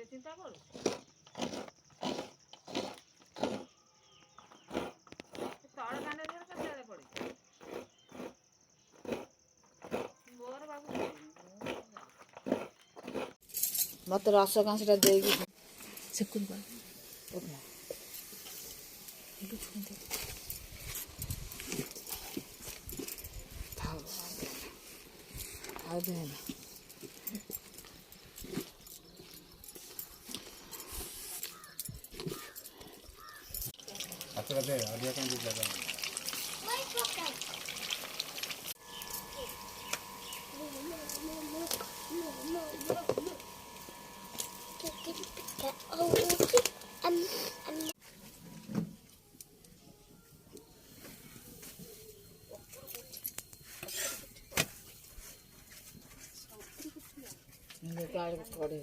चिंता करू तड़े कांदे धर के पड़ी बोर बाबू मत रस कांसटा देगी सेकुन कर अच्छा दे Adiya kan di belakang ini kayak kode